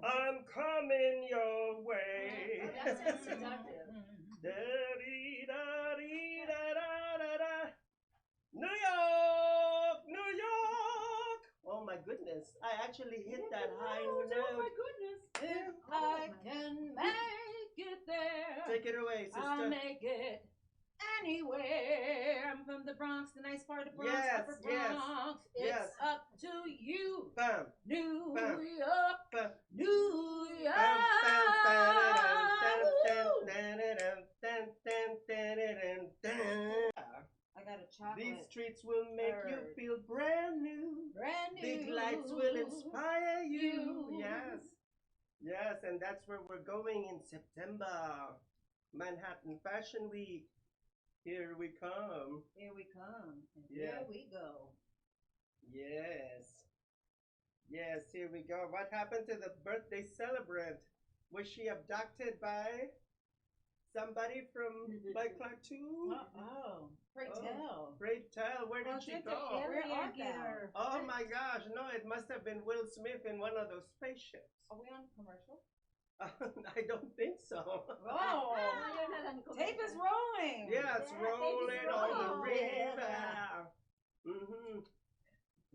I'm coming your way. That's seductive. Da-dee-da-dee-da-da-da-da. New York, New York. Oh my goodness, I actually hit that high Oh note. my goodness. Yeah. If I can make it there, Take it away, I'll sister. make it anywhere. I'm from the Bronx, the nice part of the Bronx, Yes, Upper yes, Bronx. yes. It's up to you, Bam, New bam, York, bam. New York. Bam, bam, ba-da-dum, Woo! dun, dun, dun, dun. I got a chocolate. These streets will make you bird. feel brand new. Brand new. Big lights will inspire you. Yes. Yes, and that's where we're going in September. Manhattan Fashion Week. Here we come. Here we come. And Yeah. here we go. Yes. Yes, here we go. What happened to the birthday celebrant? Was she abducted by somebody from by Clark 2? Oh, pray Oh. tell. Great tell. Where did she go? Where are thou? Oh my gosh, no, it must have been Will Smith in one of those spaceships. Are we on commercial? I don't think so. Oh, you're not on commercial. tape is rolling. Yeah, it's Yeah, rolling it's on the rolling. river. Mm-hmm.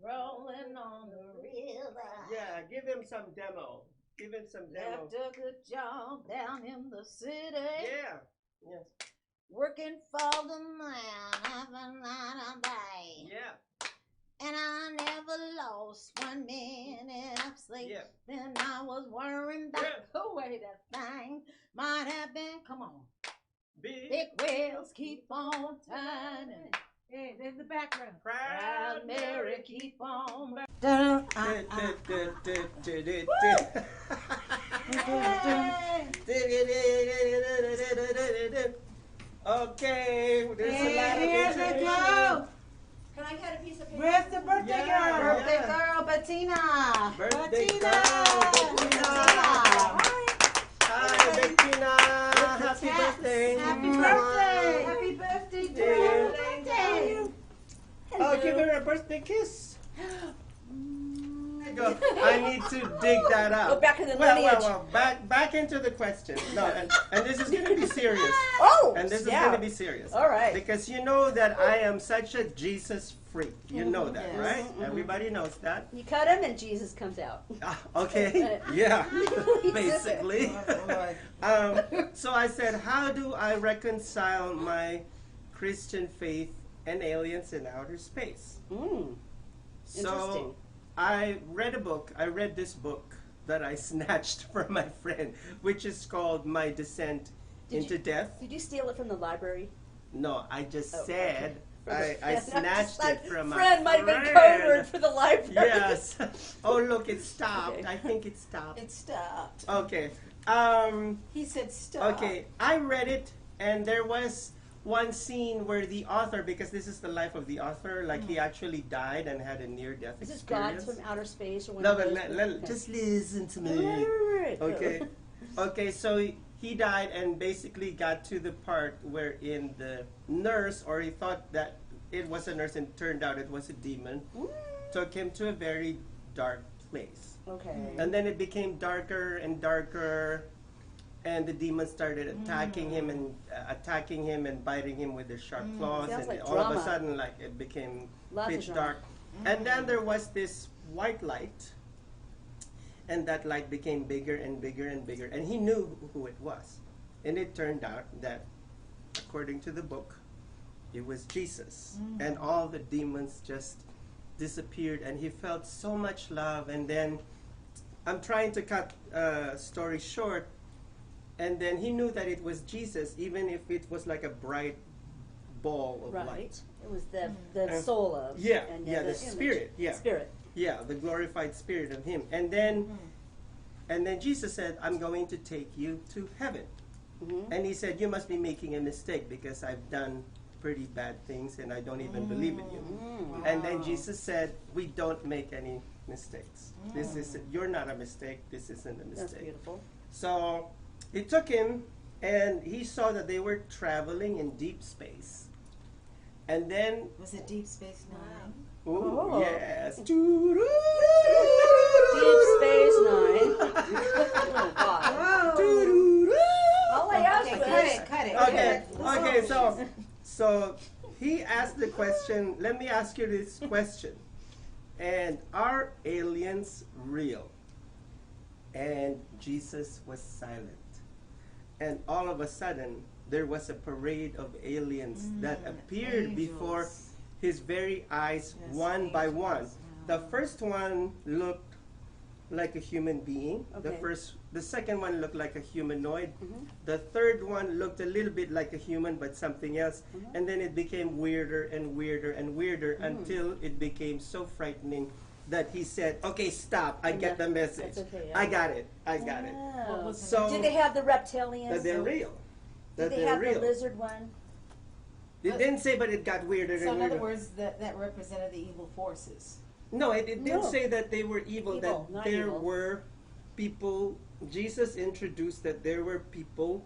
Rolling on the river. Yeah, give him some demo. Give him some demo. Left a good job down in the city. Yeah. Yes. Working for the man every night and day. Yeah. And I never lost 1 minute of sleep. Yeah. Then I was worrying about the way that thing might have been. Come on. Big wheels keep on turning. Hey, there's the background. Proud Mary, keep on burning. Okay, there's a lot of Here's the information. go. Can I get a piece of paper? Where's the birthday Yeah, girl? Birthday yeah. girl, Bettina. Birthday Bettina. girl, Bettina. Hi, Bettina. Happy birthday. Happy birthday. Happy birthday, girl. Yeah. Oh, give her a birthday kiss. Go. I need to dig that out. Go back in the lineage. Well, back into the question. No, and this is going to be serious. Oh, And this is yeah. going to be serious. All right. Because you know that I am such a Jesus freak. You know that, Yes. right? Everybody knows that. You cut him and Jesus comes out. Okay. Yeah. He Basically. Oh, So I said, how do I reconcile my Christian faith and aliens in outer space? Mm. So Interesting. I read this book that I snatched from my friend, which is called My Descent Did into you- Death. Did you steal it from the library? No, I just Oh, said okay. I snatched it from friend a might have been friend. code word for the library. Yes. Oh, look, it stopped. Okay. I think it stopped. It stopped. Okay. He said stop. Okay, I read it, and there was one scene where the author, because this is the life of the author, like he actually died and had a near-death Is this experience. gods from outer space or one No, of but those? just listen to me. Right. Okay. Okay, so he died and basically got to the part wherein the nurse, or he thought that it was a nurse and turned out it was a demon, took him to a very dark place. Okay. And then it became darker and darker, and the demons started attacking him and biting him with their sharp claws, Sounds and like all of a drama. sudden, like, it became Lots of pitch drama. dark. And then there was this white light, and that light became bigger and bigger and bigger, and he knew who it was. And it turned out that, according to the book, it was Jesus. And all the demons just disappeared, and he felt so much love. And then, I'm trying to cut story short, and then he knew that it was Jesus, even if it was like a bright ball of Right. light. It was the soul of. Yeah, and yeah, the image. spirit, yeah. Spirit. Yeah, the glorified spirit of him. And then Jesus said, I'm going to take you to heaven. Mm-hmm. And he said, you must be making a mistake because I've done pretty bad things and I don't even believe in you. And then Jesus said, we don't make any mistakes. This is you're not a mistake. This isn't a mistake. That's beautiful. So it took him, and he saw that they were traveling in deep space. And then, Was it Deep Space Nine? ooh, Oh. yes. Deep Deep Space Nine. Oh, God. Doo-doo-doo. All I asked Okay, was... cut it. Okay, Yeah. okay, so he asked the question, let me ask you this question. And are aliens real? And Jesus was silent. And all of a sudden, there was a parade of aliens that appeared before his very eyes, Yes, one by angels. one. The first one looked like a human being. Okay. The second one looked like a humanoid. Mhm. The third one looked a little bit like a human, but something else. And then it became weirder and weirder and weirder until it became so frightening that he said, "Okay, stop. I get the message. That's okay, yeah. I got it. I got it." What was the So Did they have the reptilians? that they're real. Did That they they're have real. the lizard one? It didn't say, but it got weirder So and in other weirder. words, that represented the evil forces. No, it didn't No. say that they were evil. Evil, That not there evil. were people. Jesus introduced that there were people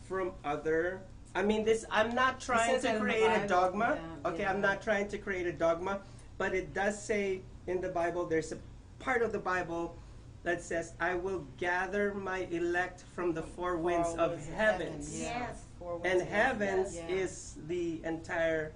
from other. I mean, this. I'm not trying says that to in the create a Bible, dogma. yeah, Okay, yeah. I'm not trying to create a dogma, but it does say in the Bible. There's a part of the Bible that says, "I will gather my elect from the four winds of heavens." Yes. Four winds And of heavens Yeah. is the entire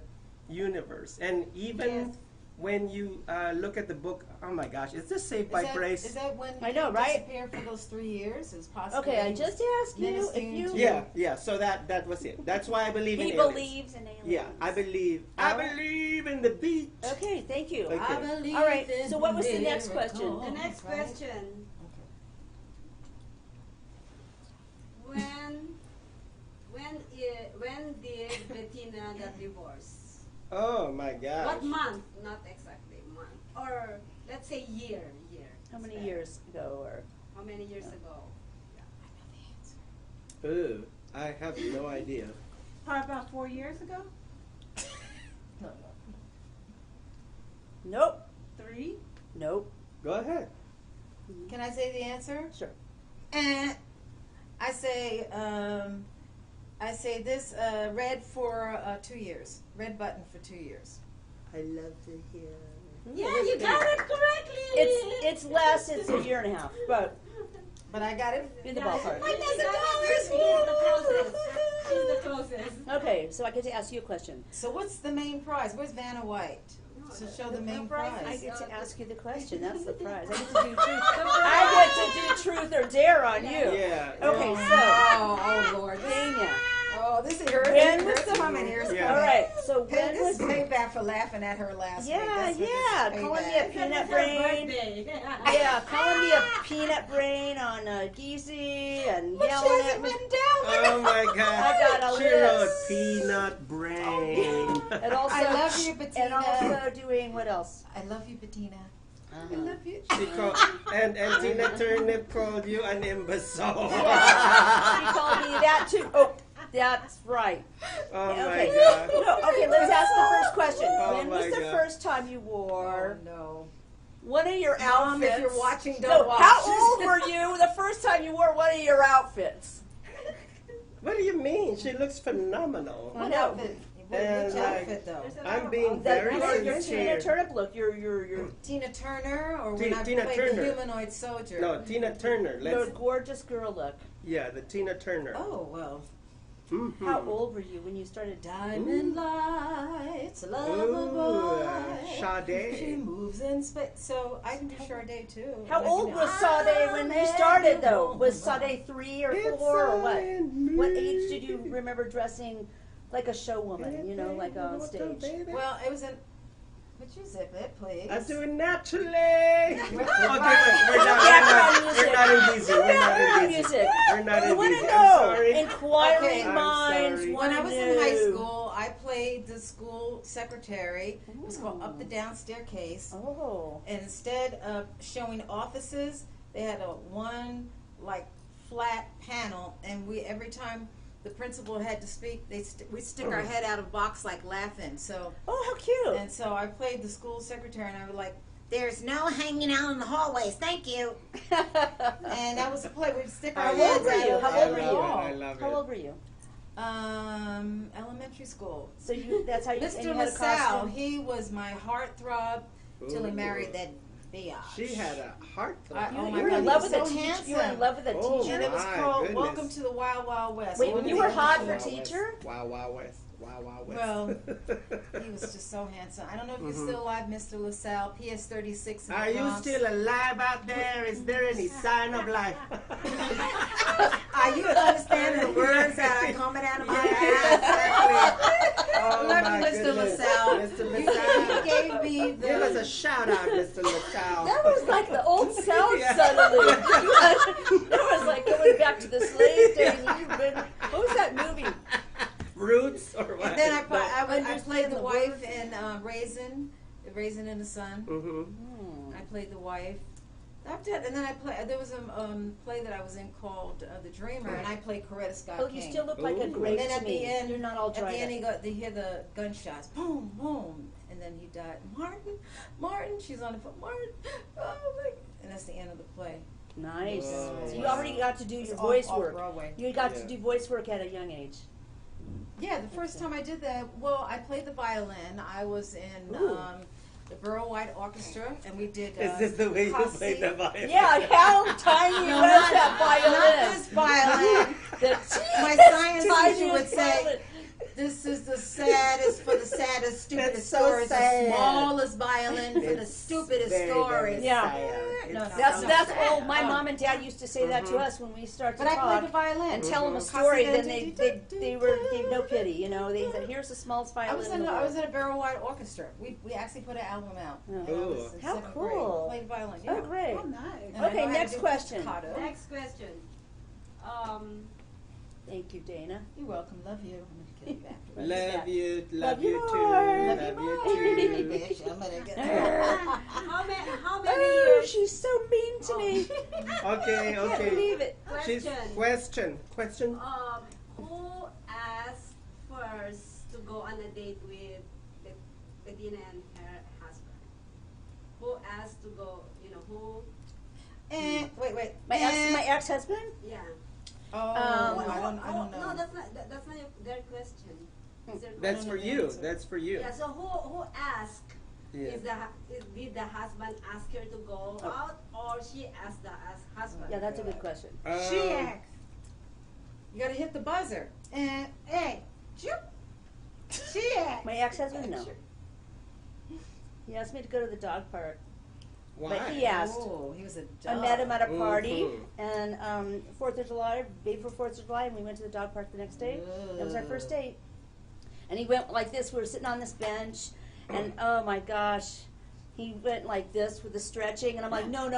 universe. And even Yes. when you look at the book, oh my gosh, it's just Saved by Is Grace. that when I know, he right? disappeared for those 3 years? It was possible. Okay, I just asked you if Ministering you... to- Yeah. So that was it. That's why I believe He in aliens. believes in aliens. Yeah, I believe. I believe in the beach. Okay, thank you. Okay. I believe All right, in so what was the next miracles. question? The next Right? question. When did Bettina got divorced? Oh my gosh. What month? Not exactly month. Or let's say year. How many years ago? Or How many years ago? Ooh, I have no idea. How about 4 years ago? No. Nope. 3? Nope. Go ahead. Can I say the answer? Sure. And I say this red for 2 years. Red button for 2 years. I love to hear. Yeah, you got it correctly. It's less. It's a year and a half, but But I got it. in the ballpark. She's the closest. She's the closest. Okay, so I get to ask you a question. So what's the main prize? Where's Vanna White? To show the main I prize. get to ask you the question. That's the prize. I get to do truth. I get to do truth or dare on you. Yeah. Okay, Oh Lord. Dana. Oh, this is her. When Here's was- coming. Here's Yeah. coming. All right. So Hey, when this was? is payback for laughing at her last week. Yeah, That's what this is yeah. Calling me a payback. peanut It's her brain. birthday. Yeah, calling me a peanut brain on Geezy and Look, she yelling has at it me. written down. Oh my God. I got a She wrote list. peanut brain. And also, I love you, and Bettina. also doing what else? I love you, Bettina. I Uh-huh. love you. She called, and Tina Turner called you an imbecile. She called me that too. Oh, that's right. Oh my Okay. God. No, okay, let's ask the first question. Oh When was my the God. first time you wore no. one of your Mom, outfits? if you're watching, don't No, watch. how old were you the first time you wore one of your outfits? What do you mean? She looks phenomenal. What No. outfit? And, Which like, outfit though? I'm being That very your Tina sincere. Turner look. Your Tina Turner, or Ti- when I Tina played Turner. the humanoid soldier? No, Tina Turner. your Let's. gorgeous girl look. Yeah, the Tina Turner. Oh well. Mhm. How old were you when you started? Diamond lights, love Ooh, a boy. She Sade. moves in space. So I can do Sade too. How Like, old you was know, Sade when you started though? Was Sade 3 or It's 4 or what? in What me. age did you remember dressing like a show woman? You know, like on stage. Well, it was in. Would you zip it, please? I do it naturally. We're- Okay, we're Background not in busy. We're not Background in busy. music. We're not You in want busy. to I'm know? sorry. Inquiring Okay. I'm minds sorry. want When I to was know. in high school, I played the school secretary. It was called Up the Down Staircase. Oh. And instead of showing offices, they had a one like flat panel, and we every time the principal had to speak, we stick our head out of a box like laughing. So Oh, how cute. and so I played the school secretary, and I was like, "There's no hanging out in the hallways, thank you." And that was the play. We'd stick our How heads old were out you? of How the old were you? wall. I love How it. old were you? Elementary school. So you that's how you and Mr. you had a LaSalle, costume. he was my heartthrob till he married that Biatch. She had a heart. Oh You my were God, in love he with was a so teacher. You were in handsome. love with a Oh, teacher. And it was my called goodness. Welcome to the Wild Wild West. Wait, Only you were the hot English for one. teacher? Wow, wow, West. Wow, wow, West. Well, he was just so handsome. I don't know if you're still alive, Mr. LaSalle. PS 36 in the Are you Bronx. still alive out there? Is there any sign of life? Are you understanding the words that are coming out of my Exactly. Oh, Love my you, Mr. goodness. LaSalle. Mr. You LaSalle. gave me the. Give us a shout out, Mr. LaSalle. That was like the old South Yeah. suddenly. That was like going back to the slave days. You've been, what was that movie? Roots or what? And then I played Understand the the wife words. in Raisin in the Sun. Mm-hmm. I played the wife. That did, and then I played. There was a play that I was in called The Dreamer, and I played Coretta Scott Oh, King. you still look like a Ooh. grape And then to at me. the end, You're not all at the dried end, up. they hear the gunshots, boom, boom, and then he died. Martin, she's on the phone. Martin, oh my! And that's the end of the play. Nice. Whoa. So you already got to do It's your off- voice off work. Broadway. You got Yeah. to do voice work at a young age. Yeah, the first time I did that, well, I played the violin. I was in Ooh. the Borough White Orchestra, and we did. Is this the way you Cossie. play the violin? Yeah, how tiny No, was not- that Not this violin? violin. The My science tiniest teacher would say, violin. "This is the saddest for the saddest, stupidest That's so stories. sad. The smallest violin for the It's stupidest very, stories." very Yeah. sad. No, It's no, That's so that's sad. all. My mom and dad used to say that to us when we start to But I played the talk violin and tell them a Mhm. story. Cossie, Then they were no pity. You know, they said, "Here's the smallest I violin was in in the I was world." in a Borough White Orchestra. We actually put an album out. Oh. when I was in How 7th cool. grade. Played violin. Yeah. Oh, great. Oh, nice. And I Okay, know how to next do question. staccato. Next question. Thank you, Dana. You're welcome. Love you. I'm gonna get you back. Love you, Love love you you too, more. love you too. Bitch, I'm gonna get. How many Oh, years? she's so mean to me. Okay, I can't okay. believe it. She's question. Who asked first to go on a date with Medina and her husband? Who asked to go? You know who? Wait. My ex-husband. Yeah. Oh, Um, I don't know. No, that's not their question. It's their That's question. for you. That's for you. Yeah. So who asked? Yeah. Did the husband ask her to go Oh. out, or she asked the husband? Yeah, that's a good question. She asked. You gotta hit the buzzer. Hey, shoot. She asked. My ex-husband, no. He asked me to go to the dog park. Why? But he asked. Oh, he was a I dog. met him at a party, Mhm. and 4th of July, day before 4th of July, and we went to the dog park the next day. That was our first date. And he went like this. We were sitting on this bench, and oh my gosh, he went like this with the stretching, and I'm like, no. He's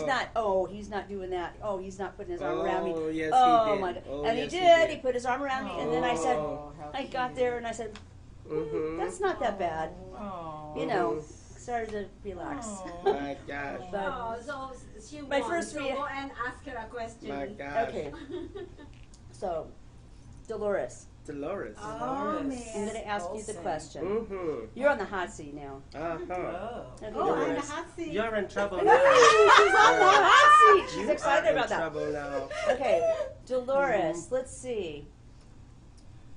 Oh. not. Oh, he's not doing that. Oh, he's not putting his arm around me. Oh, yes, oh he did. my god! Oh, and yes, he he did. did. He put his arm around me, and then I said, Oh, how I got cute. there, and I said, Mhm. that's not that bad. Oh. You know, started to relax. Oh. My gosh. But- Oh, so she My won. first So rea- go and ask her a question. My gosh. Okay, so Dolores, Dolores. Oh, man. I'm going to ask you the Olsen. question. Mm-hmm. You're on the hot seat now. Uh-huh. Oh. Okay, Oh, I'm the Dolores. hot seat. You're in trouble now. She's on the hot seat. She's You excited are in about that. trouble now. Okay, Dolores, let's see.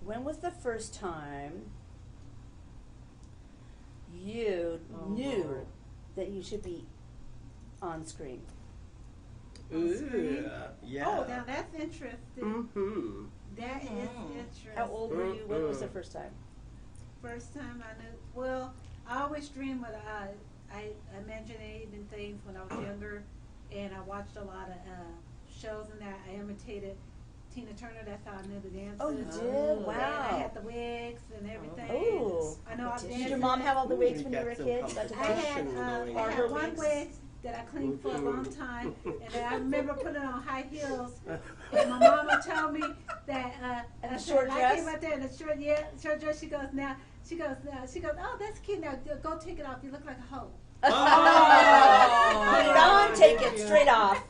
When was the first time you Oh, knew Lord. that you should be on screen? Ooh, yeah. Oh, now that's interesting. Mm-hmm. That is Mm. interesting. How old were you? When was the first time? First time I knew. Well, I always dreamed with I imaginated things when I was younger, and I watched a lot of shows and that. I imitated Tina Turner. That's how I knew the dances. Oh, you Oh. did? And I Wow. had the wigs and everything. Oh. I know I Did Did danced. your mom have all the wigs You when you got were a some kid? You got to I dance? had, going I on. had Her one wigs. wig that I cleaned for a long time, and then I remember putting it on high heels. Uh, And my mama told me that And I a said, short I dress? came out there in a short dress. She goes, oh, that's cute. Now go take it off. You look like a hoe. Put it on, take it straight off.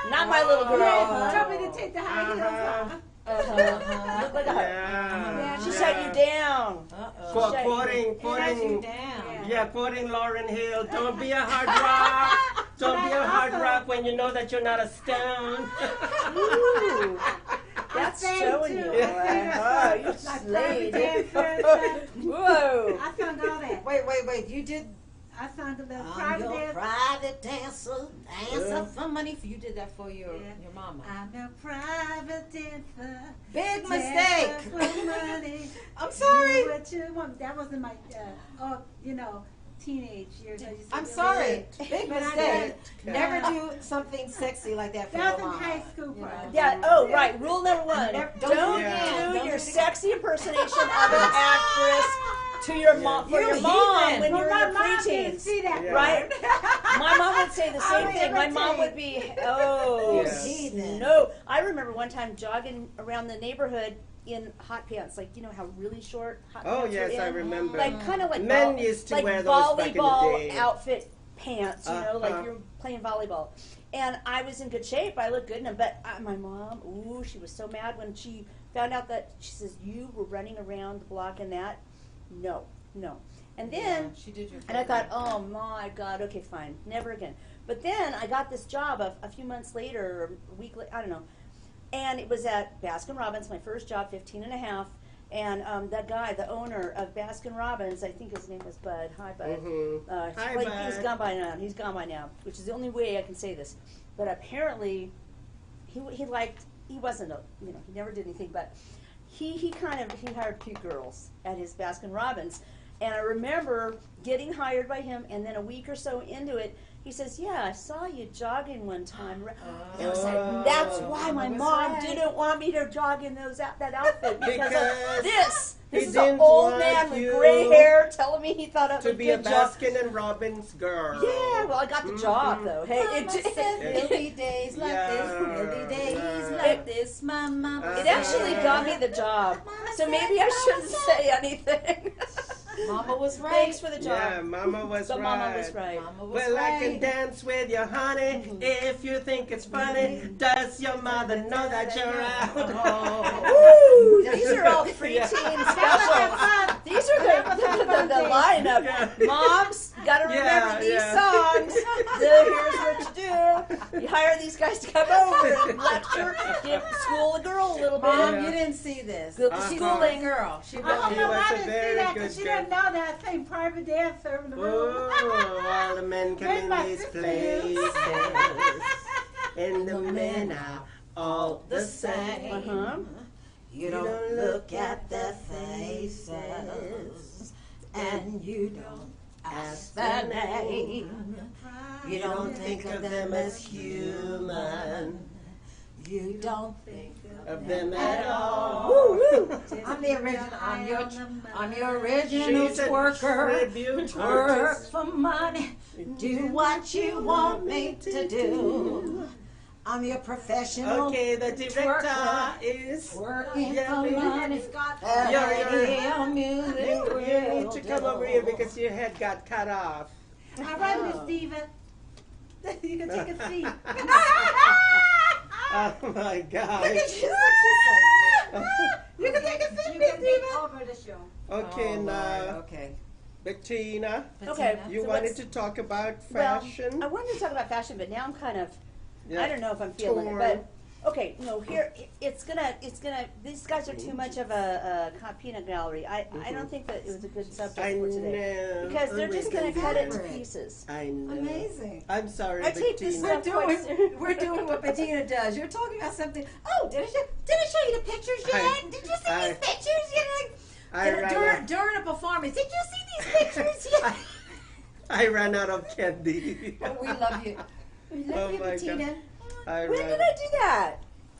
Not my little girl. Yeah, told me to take the high heels off. Look like a hoe. Yeah. She shut you down. Uh-oh. Shut you Quoting, down. yeah, quoting Lauren Hill. Don't be a hard rock. Don't be a hard rock when you know that you're not a stone. Ooh, that's sang showing too. you. I Oh, you Like slayed. private dancer and stuff. Whoa. I sung all that. Wait. You did I sung a little I'm private your dance. private dancer, dancer for money. You did that for your mama. I'm your private dancer. Big dancer mistake. for money. I'm sorry. Do what you want. That was in my, teenage years. I used to I'm do sorry. that. Big But I mistake. did. Never do something sexy like that for That your was in mama. high school, You know? probably. Yeah. Oh, right. Rule number one: Never- don't Yeah. do Don't your do it sexy impersonation of an actress to your mom for You your mom heathen. when Well, you're my in the mom didn't preteens. see that. Yeah. Right? My mom would say the same I would thing. My mom would imitate. be, oh, Yeah. Heathen. no. I remember one time jogging around the neighborhood in hot pants, like, you know how really short hot Oh pants yes, are I in? remember. Like, kind of like Men used to like wear those back in the volleyball day. outfit pants, you know, like Uh-huh. you're playing volleyball. And I was in good shape. I looked good in them. But my mom, ooh, she was so mad when she found out that, she says, you were running around the block in that? No. And then, Yeah, she did your and I favorite. thought, oh my God, okay, fine, never again. But then I got this job a few months later, or a week later, I don't know. And it was at Baskin Robbins, my first job, 15 and a half. And that guy, the owner of Baskin Robbins, I think his name was Bud. Hi, Bud. Mhm. Hi, He's Bud. gone by now. He's gone by now, which is the only way I can say this. But apparently, he wasn't a, he never did anything, but he hired cute girls at his Baskin Robbins. And I remember getting hired by him, and then a week or so into it, he says, yeah, I saw you jogging one time. And I was like, that's why my That's mom right. didn't want me to jog in that outfit, because Because of this. he This is an didn't old want man with you gray hair telling me he thought I To looked be a good jog. Baskin and Robbins girl. Yeah, well, I got the job, though. Hey, Mama said there'll be days like this, there'll be days Yeah. like this, my mama. it actually got me the job. So maybe I shouldn't say anything. Mama was right. Thanks for the job. Yeah, Mama was But right. Mama was right. Mama was Well, I can right. dance with you, honey, if you think it's funny. Does your mother know that you're out? Woo! These are all Yeah. preteen specials. These are the lineup. Yeah. Moms, gotta remember Yeah, these yeah. songs. So here's what you do. You hire these guys to come over and lecture, school the girl a little bit. Mom, Yeah. you didn't see this. Good Uh-huh. She's a schooling. girl. She I really don't He know was why a I didn't see very that, good because she girl. didn't know that I sang private dancer in the room. Oh, all the men come Where's in my these sister? places, and the men are all the same. Uh-huh. You don't look at their faces, and you don't ask their name. You don't think of them as human, You don't think of them at all. Woo, woo. I'm the original. I'm your original She's a twerker. tribute Twerk artist. for money. Do what you want me to do. I'm your professional. Okay, the director Twerker. is. Working Yeah, for baby. money. You're- Music You need to come will over here do. because your head got cut off. All right, Miss Diva. You can take a seat. Oh my God. Look at you. What she say? You can take a seat, You Miss can take Diva. over the show. Okay, Oh, now, Lord, okay. Bettina, Okay. Patina. you So wanted what's- to talk about Well, fashion? I wanted to talk about fashion, but now I'm kind of, Yeah. I don't know if I'm feeling Torn. it, but, okay, no, here, it's gonna, these guys are too much of a peanut gallery. I don't think that it was a good subject I for today. know. Because they're just gonna cut it to Favorite. pieces. I know. Amazing. I'm sorry, I take this Bettina. stuff quite serious. We're doing what Bettina does. You're talking about something. Oh, did I show you the pictures yet? I- Did you see I- these pictures? You know, I ran during a performance. Did you see these pictures yet? I ran out of candy. Oh, we love you. We love Oh you, my Bettina. I When ran. did I do that?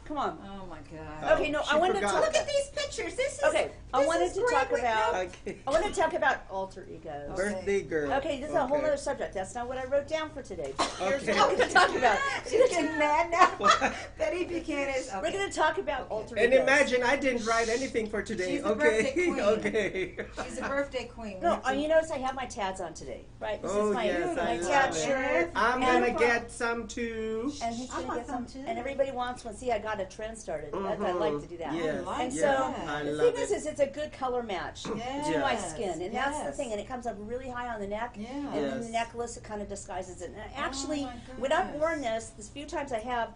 Come on. Oh my God. Oh, Okay, no, she I wanted to forgot. talk. Look at these pictures. This is Okay, I this wanted is to great talk right about. now. Okay. I want to talk about alter egos. Okay. Birthday girl. Okay, this is a whole other subject. That's not what I wrote down for today. Here's Okay. what we're going to talk about. She's getting mad now. What? Betty Buchanan is. We're Okay. going to talk about alter And egos. imagine I didn't write anything for today. She's the okay. birthday queen. Okay. She's a birthday queen. No, you notice I have my tabs on today, right? This Oh, is my, yes, I my love tab it. shirt. I'm And- gonna get some too. And he's I gonna want get some, some too. and everybody wants one. See, I got a trend started. I like to do that. Yes, like And yes, so I the love thing it. is, it's a good color match Yes. to my skin, and that's the Yes. thing. And it comes up really high on the neck, Yeah. and then the Yes. necklace it kind of disguises it. And actually, my when I've goodness. worn this few times I have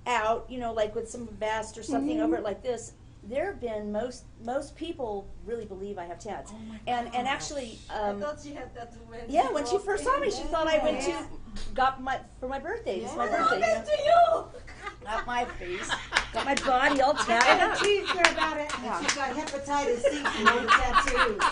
out, you know, like with some vest or something over it like this, there have been most people really believe I have tats, and actually, I thought she had that when yeah, when she first saw me, she thought I went to got my for my birthday. It's my birthday. You know? Got my face, got my body all I tatted. teased her about it. Yeah. She got hepatitis C from all the tattoos.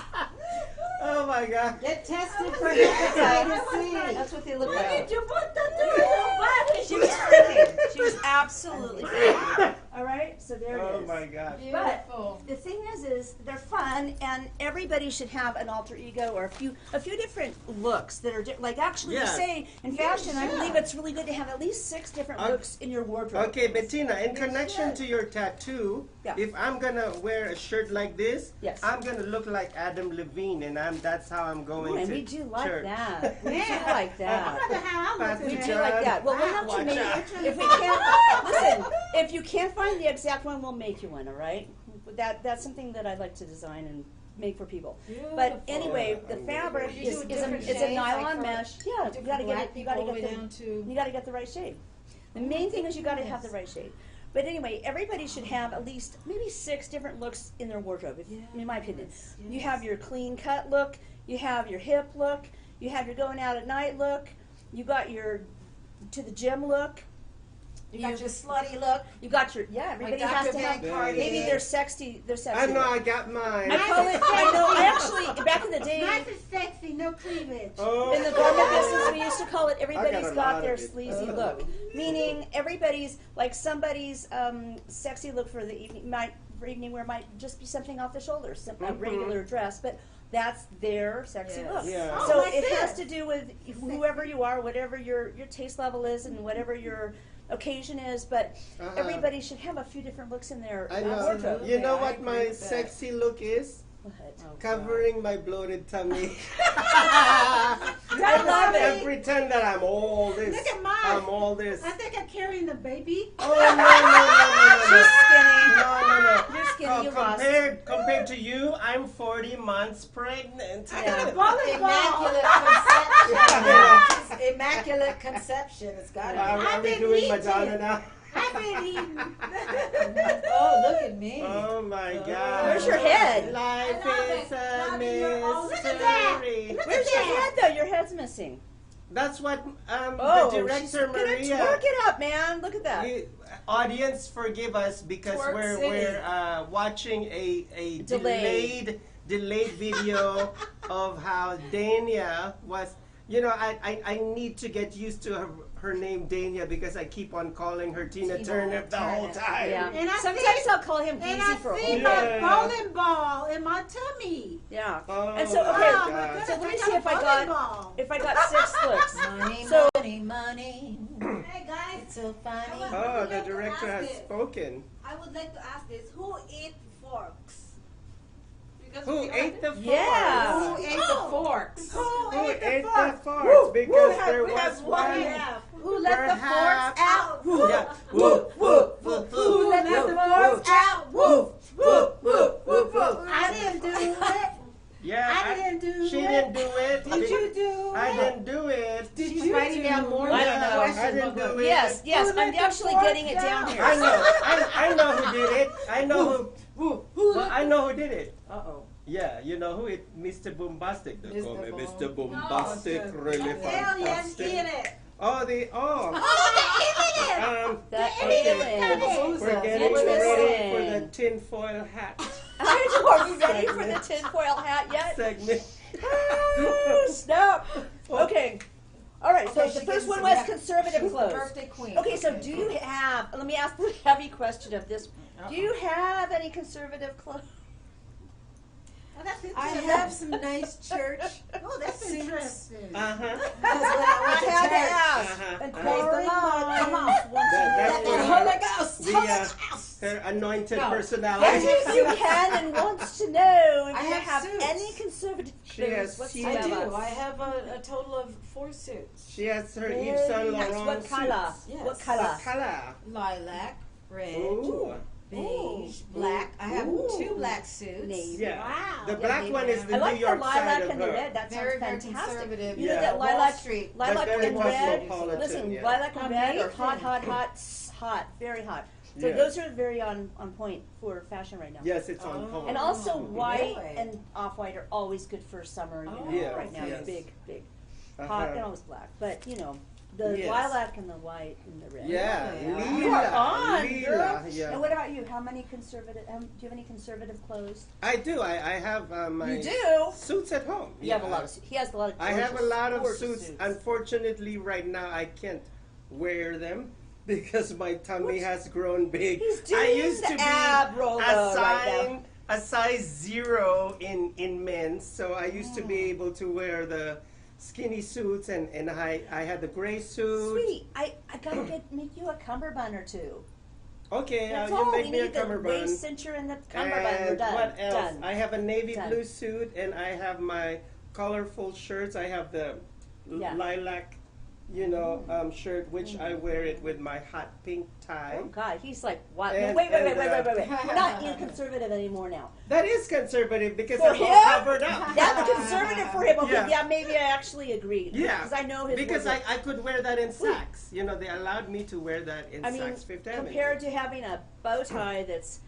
Oh my God. Get tested for hepatitis C. That's what they look Why like. did you put that in your body? She was freaking. She was absolutely freaking. All right, so there it Oh is. my God. Beautiful. The thing is they're fun, and everybody should have an alter ego or a few different looks that are like actually Yes. we say in fashion. I believe it's really good to have at least 6 different Okay. looks in your wardrobe. Okay, Bettina, in connection to your tattoo, Yeah. if I'm gonna wear a shirt like this, Yes. I'm gonna look like Adam Levine, and that's how I'm going Ooh, and to we do like church. that. We do Yeah. like that. I wonder how I look Pastor in We there. do like that. Well, we'll have to Watch make out. if we can't listen. If you can't find the exact one, we'll make you one. All right. That's something that I'd like to design and make for people. But anyway, the fabric You do is a a different is a shade, nylon like for- mesh. Yeah, you gotta get it. You gotta all the get way the down to. you got to get the right shade. The main thing is you got to have the right shade. But anyway, everybody should have at least maybe 6 different looks in their wardrobe, in my opinion. You have your clean cut look, you have your hip look, you have your going out at night look, you got your to the gym look, You got your slutty look. you got your everybody has Dr. to Van have Carty. maybe they're sexy. I know, look. I got mine. I call it. I know. I actually back in the day. Nice and sexy, no cleavage. Oh. In the garment business, we used to call it everybody's a got lot their of it. sleazy look. Meaning everybody's, like somebody's sexy look for the evening, for evening wear might just be something off the shoulders, a regular dress, but that's their sexy Yes. look. Yeah. Oh, So like it has this. to do with whoever you are, whatever your taste level is, and whatever your occasion is, but Uh-huh. everybody should have a few different looks in their I know. wardrobe. You know I what agree my with that. sexy look is? What? Covering my bloated tummy. I love And it. pretend that I'm all this. Look at mine. I'm all this. I think I'm carrying the baby. Oh no no She's skinny. no! You're skinny, you lost. Compared to you, I'm 40 months pregnant. Yeah. Immaculate Yeah. conception. Immaculate conception. It's got Are, to are we been doing eating. Madonna now? I've been eating. be. Oh, look at me. Oh my God! Where's your head? Life I love is it. a Love your own- Look at that. mystery. Where's your head though? Your head's missing. That's what Oh, the she's director gonna Maria. twerk it up, man. Look at that. Audience, forgive us because Twerk we're City. watching a Delayed. delayed video of how Dania was. You know, I need to get used to her name Dania because I keep on calling her Tina Turner the whole time. Yeah. And I Sometimes see- I'll call him And Geezy I for a see whole my Yeah. bowling ball in my tummy. Yeah. Oh, And so my okay, Oh, my God. goodness, so let me I see if I got a got ball. if I got 6 looks. Money, So- money, money. Hey guys, It's so funny. Oh, the director has spoken. I would like to ask this: who ate forks? Because Who we are- ate the forks? Yeah. Who ate the forks? Who Who ate ate the the fork? forks? Because there we was have one. Who let the Perhaps. forks out? Yeah. Woo, woo, woo, Who let the woo, forks out? woo, woo, woo, woo, woo. I didn't do it. Yeah, I didn't do she it. didn't do it. Did you do it? I didn't do it. Did She's you writing do down more it? I don't know. I didn't do it. Yes, yes. Who let I'm the actually forks getting it down down? here. I know. I know who did it. I know who. I know who did it. Uh-oh. Yeah, you know who it? Mr. Bombastic. They call me Mr. Mr. Bombastic. No, Really Hell yes, fantastic. eat it. Oh, That Bamboozle. we're getting Interesting. ready for the tinfoil hat Are you ready for the tinfoil hat yet? segment. Oh, snap. Okay. All right. So Okay, the she first gets one the was rep- conservative she's the clothes. birthday queen. Okay, so do you have? Let me ask the heavy question of this. Do you have any conservative clothes? Oh, that's I interesting. have some nice church. Oh, that's suits. interesting. Uh-huh. Because when I I had to went to church, ask. Uh-huh. And Praise the Corey Lord. Mines Come on. wants to That's know. what and her- Holy Ghost, The, Holy Ghost. her anointed No. personality. Yes, you can and wants to know if I you have have suits. any conservative She has- clothes she I whatsoever. do. I have a total of 4 suits. She has her Very Yves Saint nice. Laurent What color? suits. Yes. What color? What color? Lilac, red, Ooh. beige, Ooh. black. I have Ooh. 2 black suits. Navy. Yeah. Wow. The Yeah, black they one is have- the I New like the York side lilac of and the her. red. That sounds Very, very fantastic. conservative. You know Yeah. that Wall lilac, Street. lilac But very and red. cosmopolitan, Listen, yeah. lilac and red are hot, Amazing. hot, hot, hot, very hot. So Yes. those are very on point for fashion right now. Yes, it's on Oh. point. And also white Really? and off-white are always good for summer. Oh, Yes, Right now, yes. big. Uh-huh. Hot and always black. But, the Yes. lilac and the white and the red. Yeah, Really? You are on, lila, girl. yeah. And what about you? How many conservative, do you have any conservative clothes? I do. I have my You do? suits at home. You have a lot of, he has a lot of I have a gorgeous, lot of gorgeous suits. Unfortunately, right now I can't wear them because my tummy Whoops. has grown big. He's doing I used the to be ab roller a right size 0 in men's, so I used to be able to wear the skinny suits, and I had the gray suit. Sweetie, I gotta make you a cummerbund or two. Okay, That's you all. make We me a need the cummerbund. waist cincher and the cummerbund. We're And done. what else? Done. I have a navy Done. blue suit, and I have my colorful shirts. I have the Yeah. lilac, shirt, which I wear it with my hot pink tie. Oh God, he's like, what? No, And- wait. and, We're not in conservative anymore now. That is conservative because For I'm him? all covered up. That's conservative for him. Okay, Yeah. yeah, maybe I actually agree. Yeah, Because I know his because wardrobe. I could wear that in Saks. They allowed me to wear that in I mean, Saks Fifth Avenue. compared to having a bow tie that's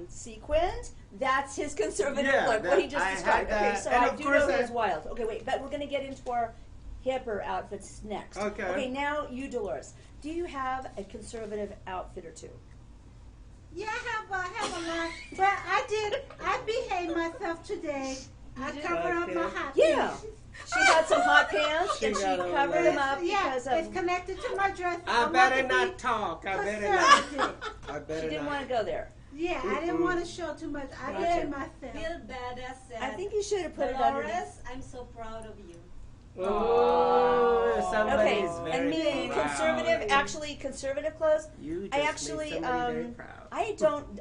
sequined, that's his conservative Yeah, look. What he just I had described. Okay, that. so And I of do course know I- his wild. Okay, wait, but we're gonna get into our hipper outfits next. Okay. Okay, now you, Dolores. Do you have a conservative outfit or two? Yeah, I have a lot, but I behaved myself today. I did? covered up my Okay. hot Yeah. pants. She had some hot pants She and she got them covered on. them up Yeah, because it's of. connected to my dress. I want better to be not talk. I better not. conservative. I better She didn't not. want to go there. Yeah, I didn't want to show too much. I Gotcha. behaved myself. Bill Badass said, I think you should have put it under. Dolores, I'm so proud of you. Oh, somebody Okay, is very and me, proud. conservative clothes. You I just actually, made somebody very proud.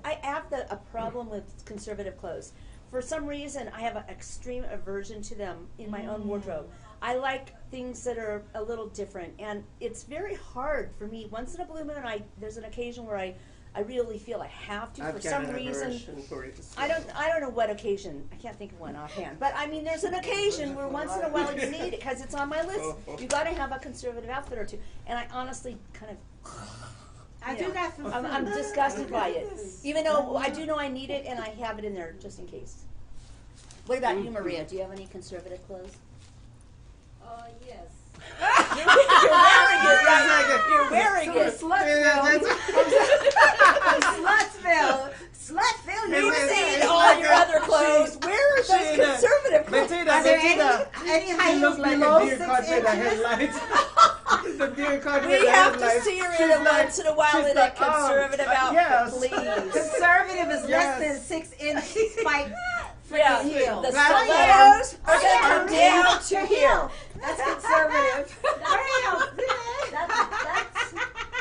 I have a problem with conservative clothes. For some reason, I have an extreme aversion to them in my own wardrobe. I like things that are a little different, and it's very hard for me. Once in a blue moon, there's an occasion where I really feel I have to. I've For got some an reason, aversion for it. I don't know what occasion. I can't think of one offhand. But I mean, there's an occasion where once in a while you need it because it's on my list. You got to have a conservative outfit or two. And I honestly kind of, I you do know, got some. I'm disgusted by it. Even though I do know I need it and I have it in there just in case. What about you, Maria? Do you have any conservative clothes? Oh, yes. You're wearing it, right? You're wearing it. Slutsville. You've It's seen like all a- your other clothes. Where are those Sheena, conservative clothes? Bettina, Are there Bettina. any She height looks like below a deer 6 caught with the inches? headlights. The deer caught with We the have to headlights. see her She's in a like- once in a while she's in a like, conservative outfit, yes. please. Conservative is Yes. less than 6 inch spike. Yeah, heels. the That I stilettos are I going to am. come down to here. That's conservative.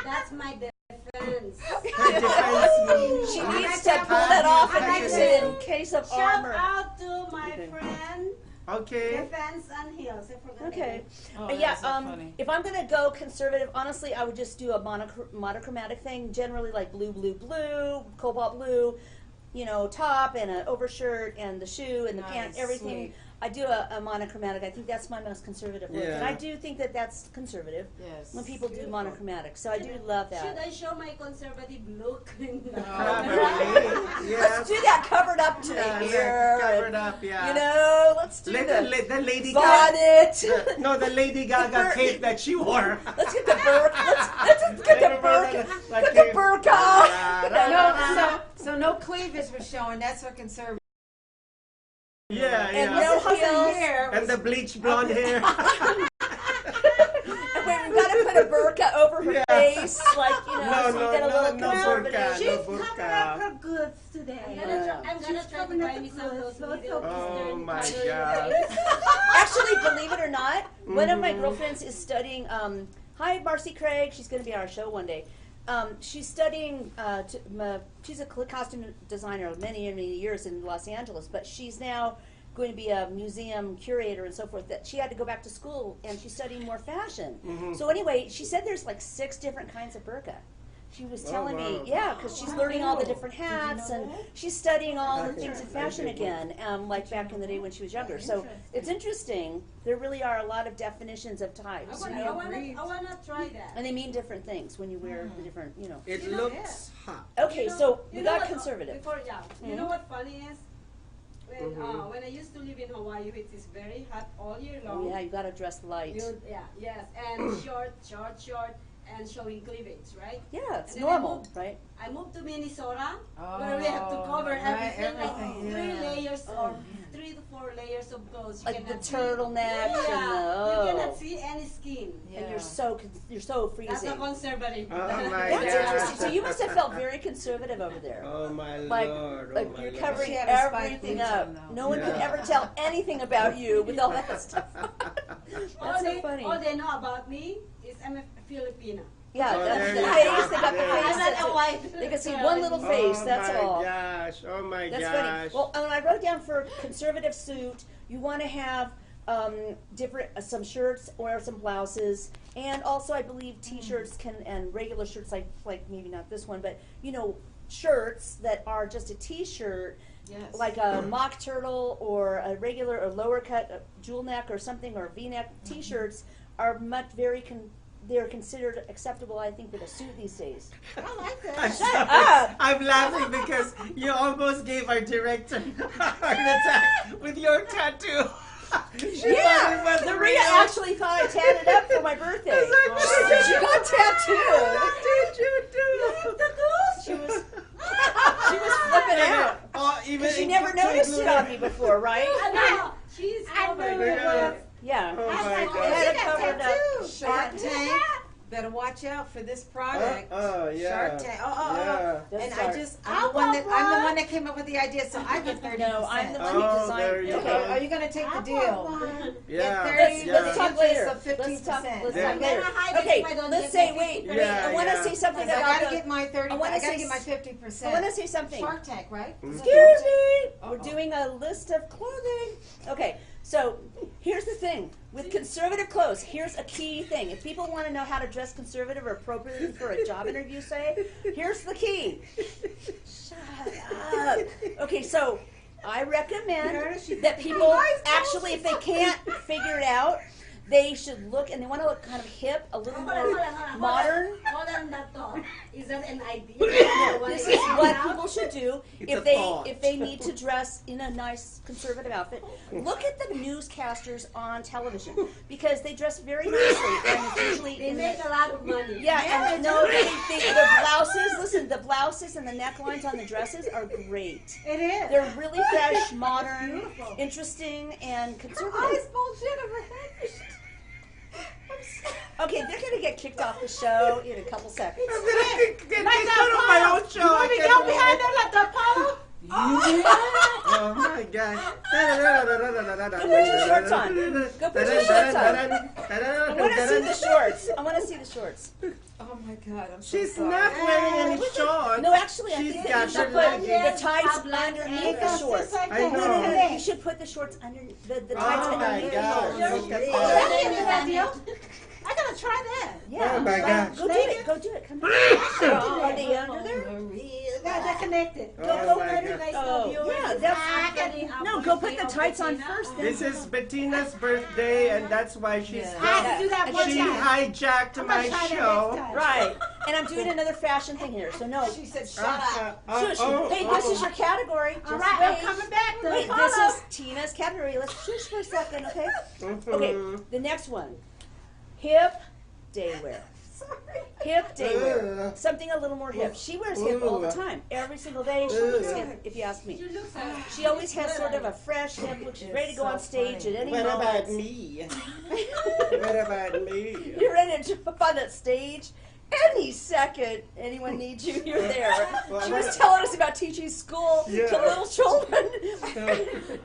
That's my defense. Her defense. She I needs like to that pull one. that off I and like use that. it in case of Shout armor. out to my Okay. friend, Okay. Defense and Heels. I forgot. Okay. Oh, Yeah, that's so funny. if I'm gonna go conservative, honestly, I would just do a monochromatic thing, generally like blue, cobalt blue, top and an overshirt and the shoe and the pants, Nice, everything. sweet. I do a monochromatic. I think that's my most conservative look, and Yeah. I do think that that's conservative Yes. when people do Beautiful. monochromatic. So I do love Should that. I show my conservative look? Probably. Let's Yes. do that covered up to Yeah, the ear. covered up, yeah. Let's do The Lady bonnet. Gaga. No, the Lady Gaga cape that she wore. Let's get the burqa. Let's get the burqa. Like Put the you- burqa. So no cleavage was showing. That's what conservative. Yeah, And yeah. no Husband heels. here And the bleach blonde hair. And we've got to put a burqa over her Yeah. face, like, so No, you get a no, little no conservative. burqa. She's No covering burqa. up her goods today. I'm Yeah. gonna She's try to covering up buy the me some of those goods, so it's little okay. Oh Eastern my colored God. things. Actually, believe it or not, one of my Mhm. girlfriends is studying. Hi, Marcy Craig. She's going to be on our show one day. She's studying. She's a costume designer of many years in Los Angeles, but she's now going to be a museum curator and so forth. That she had to go back to school, and she's studying more fashion. Mhm. So anyway, she said there's like 6 different kinds of burqa. She was Oh, telling wow. me, yeah, because she's learning all the different Did you know hats and that? she's studying all the Okay. things in I fashion didn't. again, like back in the day when she was younger. So Interesting. it's interesting. There really are a lot of definitions of types, I wanna try that. and they mean different things when you wear the different, you know. It You know, looks hot. Okay, You know- so we you know got what, conservative. Before, yeah. You Mhm. know what funny is? Mhm. When I used to live in Hawaii, which is very hot all year Oh long. yeah, you gotta dress light. Yes, and short, and showing cleavage, right? Yeah, it's And then I normal, moved- right? I moved to Minnesota, where we have to cover right, everything, like everything, 3 yeah. layers Oh, or man. 3 to 4 layers of clothes. You Like the cannot see. turtlenecks Yeah, and the you oh, cannot see any skin. and you're Yeah. so That's freezing. a conservative. Oh my That's gosh. interesting. So you must have felt very conservative over there. Oh my Like, lord. Oh like my you're lord. covering She had a spike everything boots up. on, though. No one can Yeah. ever tell anything about you with all that stuff. all, That's so they, funny. all they know about me is I'm a Filipina. Yeah, Oh, that's there the you face. go. They got the There you face. I'm not That's a it. white They can see girl one little face. Oh That's my all. gosh. Oh my That's gosh. funny. Well, when I wrote down for conservative suit, you want to have different some shirts or some blouses, and also I believe T-shirts can and regular shirts like maybe not this one, but you know shirts that are just a T-shirt. Yes. Like a mock turtle or a regular or lower cut jewel neck or something or V-neck T-shirts are they're considered acceptable, I think, with a suit these days. I like I'm that. Shut sorry. up. I'm laughing because you almost gave our director a heart attack with your tattoo. She thought it Yeah, was Maria real. actually thought I tatted up for my birthday. She got tattooed. What did you do? She was flipping out. Oh, even She never noticed it on me before, right? I know. She's covered. Yeah. Yeah. Oh I was my like, I god. had she it got covered up. Shark Tank. Better watch out for this product. Oh, yeah. Shark Tank. Yeah. That's And smart. I'm the one that came up with the idea, so I get 30%. No, I'm the one who Oh, designed there it. you Okay, go. are you gonna take the deal? Yeah. Let's, yeah. let's talk later. Interest of 15%. Let's talk Yeah. later. I'm gonna hide it Okay, if I don't let's get say, my wait, 50%. Yeah, I want to yeah. say something I about gotta the, get my 30. I wanna I gotta say get my s- 50%. I want to say something. Shark Tank, right? Is that Excuse Shark Tank? me. We're doing a list of clothing. Okay, so here's the thing. With conservative clothes, here's a key thing. If people want to know how to dress conservative or appropriately for a job interview, say, here's the key. Shut up. Okay, so I recommend that people actually, if they can't figure it out, they should look, and they want to look kind of hip, a little more modern. Hold on that thought. Is that an idea? No, this is what people should do It's if a they thought. if they need to dress in a nice conservative outfit. Look at the newscasters on television because they dress very nicely and it's usually They in make the, a lot of money. yeah, and no, the blouses. Listen, the blouses and the necklines on the dresses are great. It is. They're really fresh, modern, interesting, and conservative. bullshit over here. Okay, they're gonna get kicked off the show in a couple seconds. I'm gonna get kicked out of my own show. I can't Go believe behind it. them like the Apollo. Oh my god. Go put your shorts on. Go put your shorts on. I want to see the shorts. I want to see the shorts. Oh my God, I'm so She's sorry. not wearing any shorts. No, actually, I She's think got you should her put leggings. the tights underneath the shorts. I No, no, no, know. you should put the shorts underneath the tights Oh my underneath the god. shorts. Look at Oh, that. that ain't a bad deal. I gotta try that. Yeah. Oh my gosh. Go do it. Go do it. Come on. Are they under there? They're connected. Oh my god. Oh, yeah. That's no. Go put the tights on first. Then. This is Bettina's birthday, and that's why she's Yeah. I have to do that one she time. hijacked I'm my gonna try that show. next time. Right. And I'm doing another fashion thing here. So no. She said, "Shut up." Shush. Hey, this is your category. Just All right, wait. I'm coming back. Wait, Apollo. this is Tina's category. Let's shush for a second, okay? Okay, the next one. Hip day wear. Hip day wear. Something a little more hip. She wears hip all the time. Every single day she wears hip, if you ask me. She always has sort of a fresh hip look. She's ready to go on stage at any What about moment. me? What about me? You're ready to jump on that stage any second. Anyone needs you, you're there. She was telling us about teaching school to Yeah. little children,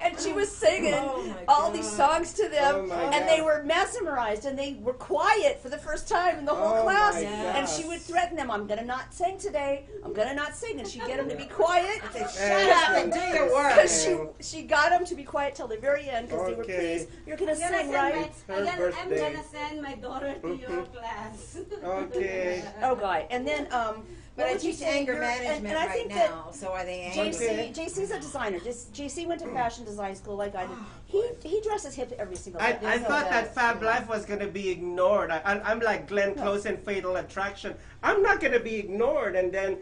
and she was singing Oh my all God. these songs to them, Oh my and they God. were mesmerized, and they were quiet for the first time in the whole Oh class. my And she gosh. would threaten them, "I'm gonna not sing today. I'm gonna not sing," and she'd get them to be quiet. Shut up and do your work. Because she got them to be quiet till the very end because they were Okay. pleased. You're gonna I'm gonna sing, send right? Her I'm birthday. gonna send my daughter to your class. Okay. Oh, God. And then, But what I would you teach say anger your- and management I right think that now. So are they angry? JC, JC's a designer. JC went to fashion design school like I did. He dresses hip every single day. I There's no thought doubt. that Fab Life was going to be ignored. I'm like Glenn Close in Fatal Attraction. I'm not going to be ignored, and then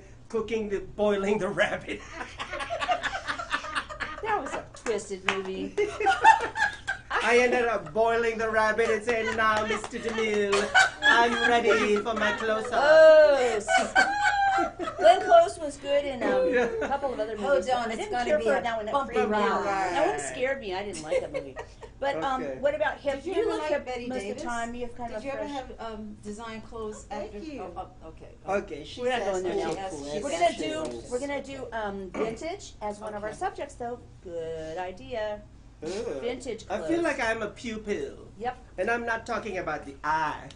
boiling the rabbit. That was a twisted movie. I ended up boiling the rabbit and saying, "Now, Mr. DeMille, I'm ready for my close-up." Oh, Glenn Close was good in a couple of other Hold movies. on, I it's didn't gonna care be for a it now when it bumpy freaked me out. ride. That one scared me. I didn't like that movie. But Okay. what about hip? Did you You ever look like hip Betty most Davis? of the time. You have kind Did of you a ever fresh. have design clothes Thank after? you. Okay. Okay, she We're not says going there she now. has- is. We're gonna do vintage as one of our Okay. subjects though. Good idea. Ugh. Vintage I clothes. feel like I'm a pupil. Yep. And I'm not talking about the eye.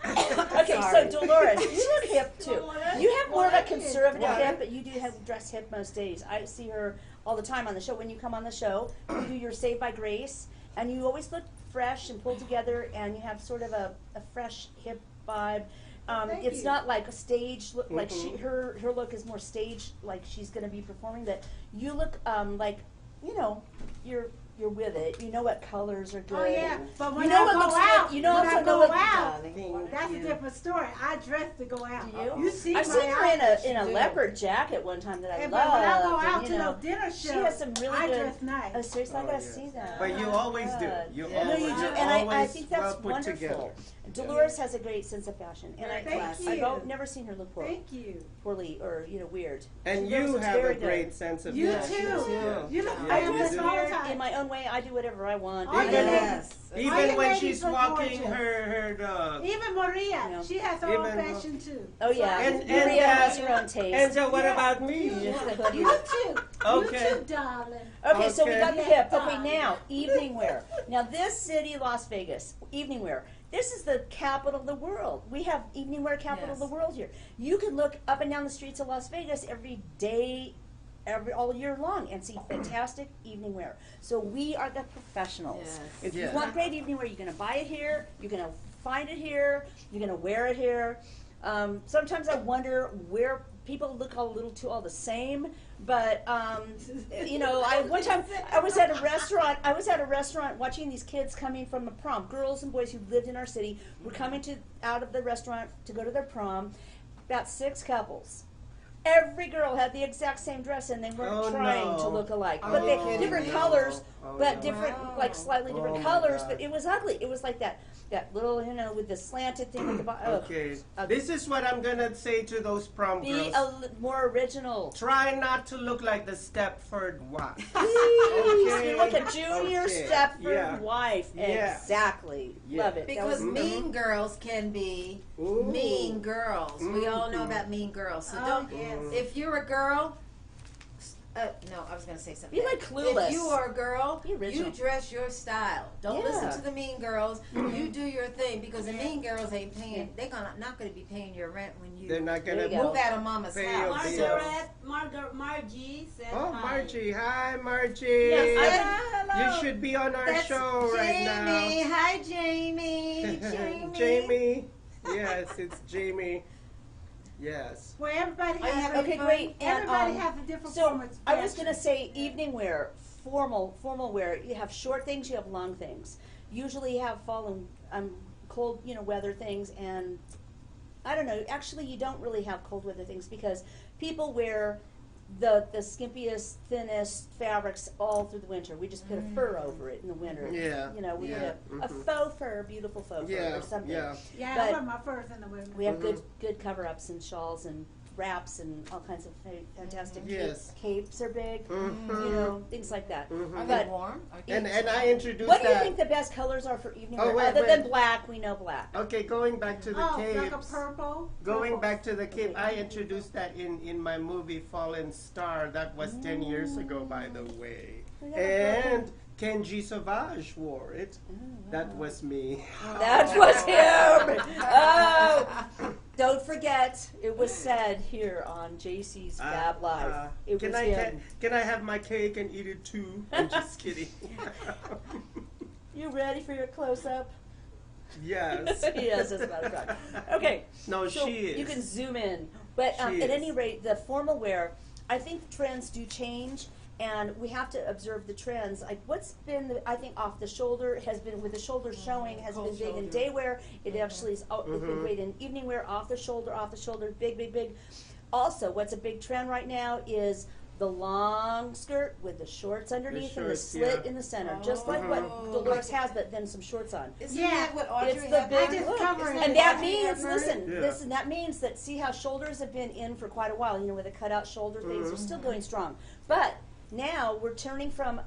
Okay, Sorry. so Dolores, you look hip too. You have more of a What? conservative What? hip, but you do have dress hip most days. I see her all the time on the show. When you come on the show, you do your Saved by Grace, and you always look fresh and pulled together, and you have sort of a fresh hip vibe. Thank It's you. not like a stage look. Like Mhm. her look is more stage, like she's going to be performing. That you look like you're with it. You know what colors are good. Oh yeah, but when You know I what go looks out, good. You know when also I know go what- out, Thank that's a you. different story. I dress to go out. Do you? You see I've my seen her in outfit. a do. leopard jacket one time that I But love. when I go out to you know, those dinner shows, she has some really I good. dress nice. Oh, seriously, I Oh, gotta yes. see that. But you Oh, always do. God. You Yeah. No, always, you do, you're and I always think that's well put wonderful. together. Dolores has a great sense of fashion, and Very classy. I've never seen her look Thank you. poorly or weird. And She always you looks have a very good. great sense of You fashion. too. Yeah. You look Yeah, I you fabulous dress do. all the weird time. in my own way. I do whatever I want. Oh, Even, Yes. All even you when ladies she's look walking gorgeous. her dog. Even Maria, Yeah. she has her Even- own fashion too. Oh yeah, And- Maria and, has her own taste. And so what Yeah. about me? You hoodie. too. Okay. You too, darling. Okay, so we Okay. got the Yeah, hip. Okay, fine. now evening wear. Now this city, Las Vegas, evening wear. This is the capital of the world. We have evening wear capital of the Yes. world here. You can look up and down the streets of Las Vegas every day, all year long, and see fantastic evening wear. So we are the professionals. Yes. If Yeah. you want great evening wear, you're going to buy it here. You're going to find it here. You're going to wear it here. Sometimes I wonder where people look all the same, but one time I was at a restaurant. I was at a restaurant watching these kids coming from a prom. Girls and boys who lived in our city were coming out of the restaurant to go to their prom. About 6 couples. Every girl had the exact same dress, and they weren't Oh, trying to no. look alike. Are But you they kidding different me? colors, Oh, but no. different, Wow. like slightly different Oh, my colors. God. But it was ugly. It was like that little, with the slanted thing at the bottom. Okay. Ugly. This is what I'm gonna say to those prom Be girls. more original. Try not to look like the Stepford wife. Please, Okay. you're like a junior Okay. Stepford Yeah. wife. Yeah. Exactly. Yeah. Love it. That Because was- mean girls can be Ooh. mean girls. We all know Mhm. about mean girls. So Oh, don't. yes. If you're a girl, no, I was going to say something. Be like Clueless. If you are a girl, Be original. you dress your style. Don't Yeah. listen to the mean girls. You do your thing because the mean girls ain't paying. They're not going to be paying your rent when you They're not There gonna you go. move out of mama's Pay house. your Margie said Oh, hi. Margie. Hi, Margie. Yes, You should be on our That's show right now. Jamie. Hi, Jamie. Jamie. Jamie. Yes, it's Jamie. Yes. Well, everybody Are you has having Okay, fun? great. And, everybody has a different So form of I was fashion. gonna say evening wear, formal wear. You have short things, you have long things. Usually you have fall and cold, weather things, and I don't know. Actually, you don't really have cold weather things because people wear the skimpiest, thinnest fabrics all through the winter. We just put a fur over it in the winter. Yeah, We yeah, put a mhm. faux fur, beautiful faux fur Yeah, or something. yeah. Yeah, but- I wear my furs in the winter. We have Mhm. good cover-ups and shawls and wraps and all kinds of fantastic Yes. capes are big, Mhm. things like that. Mhm. Are But they warm? Are they And I introduced what do you that. think the best colors are for evening Oh, wear? wait, Other wait. than black, we know black. Okay, going back to the Oh, capes. like a purple. Going Purple. back to the cape, I introduced that in my movie Fallen Star. That was 10 years ago, by the way. We got a And Kenji Sauvage wore it. That was me. That was him. Oh, don't forget, it was said here on JC's Fab Live. It can was I him. can I have my cake and eat it too? I'm just kidding. You ready for your close-up? Yes. Yes, as a matter of fact. Okay. No, So she is. you can zoom in. But She at is. any rate, the formal wear, I think trends do change, and we have to observe the trends. Like what's been, I think, off the shoulder has been, with the shoulder showing, has Cold been big in shoulder. day wear. It actually is, it's been great in evening wear, off the shoulder, big, big, big. Also, what's a big trend right now is the long skirt with the shorts underneath and the shorts, slit yeah. in the center, just like what Oh. Dolores has, but then some shorts on. Isn't Yeah, that what Audrey It's the Hepburn- big just look, cover it. and that Audrey means, Hepburn? listen, that means that, see how shoulders have been in for quite a while, you know, with the cutout shoulder things, they're still going strong. But now we're turning from